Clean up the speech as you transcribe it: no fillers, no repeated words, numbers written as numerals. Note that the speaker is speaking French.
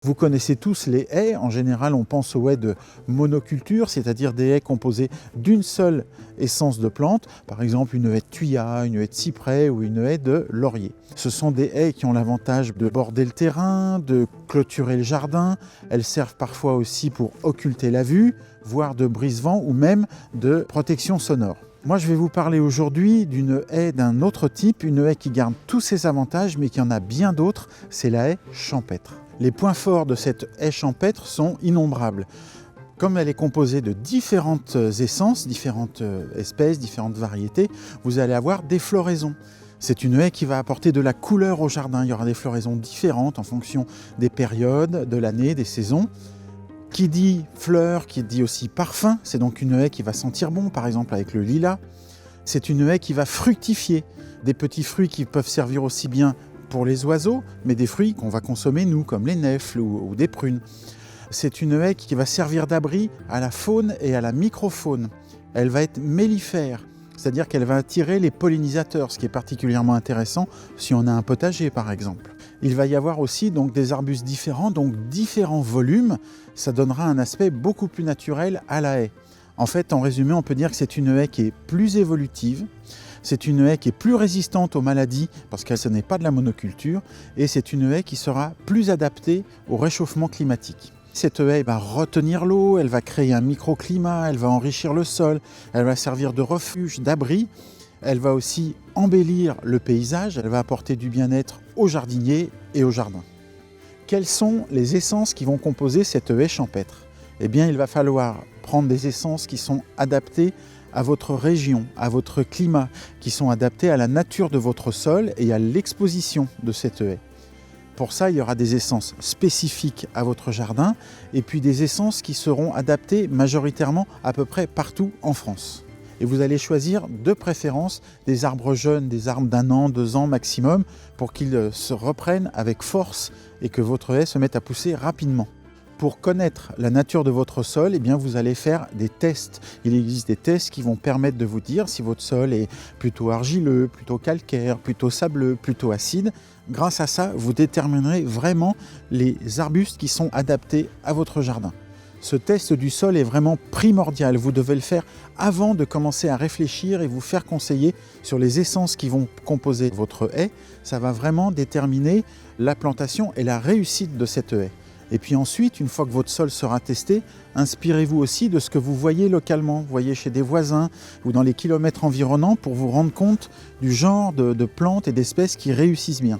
Vous connaissez tous les haies. En général, on pense aux haies de monoculture, c'est-à-dire des haies composées d'une seule essence de plante, par exemple une haie de thuya, une haie de cyprès ou une haie de laurier. Ce sont des haies qui ont l'avantage de border le terrain, de clôturer le jardin. Elles servent parfois aussi pour occulter la vue, voire de brise-vent ou même de protection sonore. Moi, je vais vous parler aujourd'hui d'une haie d'un autre type, une haie qui garde tous ses avantages, mais qui en a bien d'autres, c'est la haie champêtre. Les points forts de cette haie champêtre sont innombrables. Comme elle est composée de différentes essences, différentes espèces, différentes variétés, vous allez avoir des floraisons. C'est une haie qui va apporter de la couleur au jardin. Il y aura des floraisons différentes en fonction des périodes, de l'année, des saisons. Qui dit fleurs, qui dit aussi parfum, c'est donc une haie qui va sentir bon, par exemple avec le lilas. C'est une haie qui va fructifier, des petits fruits qui peuvent servir aussi bien pour les oiseaux, mais des fruits qu'on va consommer nous, comme les nèfles ou des prunes. C'est une haie qui va servir d'abri à la faune et à la microfaune. Elle va être mellifère, c'est-à-dire qu'elle va attirer les pollinisateurs, ce qui est particulièrement intéressant si on a un potager par exemple. Il va y avoir aussi donc des arbustes différents, donc différents volumes. Ça donnera un aspect beaucoup plus naturel à la haie. En fait, en résumé, on peut dire que c'est une haie qui est plus évolutive. C'est une haie qui est plus résistante aux maladies parce que ce n'est pas de la monoculture et c'est une haie qui sera plus adaptée au réchauffement climatique. Cette haie va retenir l'eau, elle va créer un microclimat, elle va enrichir le sol, elle va servir de refuge, d'abri. Elle va aussi embellir le paysage, elle va apporter du bien-être aux jardiniers et aux jardins. Quelles sont les essences qui vont composer cette haie champêtre ? Eh bien, il va falloir prendre des essences qui sont adaptées à votre région, à votre climat, qui sont adaptées à la nature de votre sol et à l'exposition de cette haie. Pour ça, il y aura des essences spécifiques à votre jardin et puis des essences qui seront adaptées majoritairement à peu près partout en France. Et vous allez choisir de préférence des arbres jeunes, des arbres d'1 an, 2 ans maximum, pour qu'ils se reprennent avec force et que votre haie se mette à pousser rapidement. Pour connaître la nature de votre sol, eh bien vous allez faire des tests. Il existe des tests qui vont permettre de vous dire si votre sol est plutôt argileux, plutôt calcaire, plutôt sableux, plutôt acide. Grâce à ça, vous déterminerez vraiment les arbustes qui sont adaptés à votre jardin. Ce test du sol est vraiment primordial. Vous devez le faire avant de commencer à réfléchir et vous faire conseiller sur les essences qui vont composer votre haie. Ça va vraiment déterminer la plantation et la réussite de cette haie. Et puis ensuite, une fois que votre sol sera testé, inspirez-vous aussi de ce que vous voyez localement. Vous voyez chez des voisins ou dans les kilomètres environnants pour vous rendre compte du genre de plantes et d'espèces qui réussissent bien.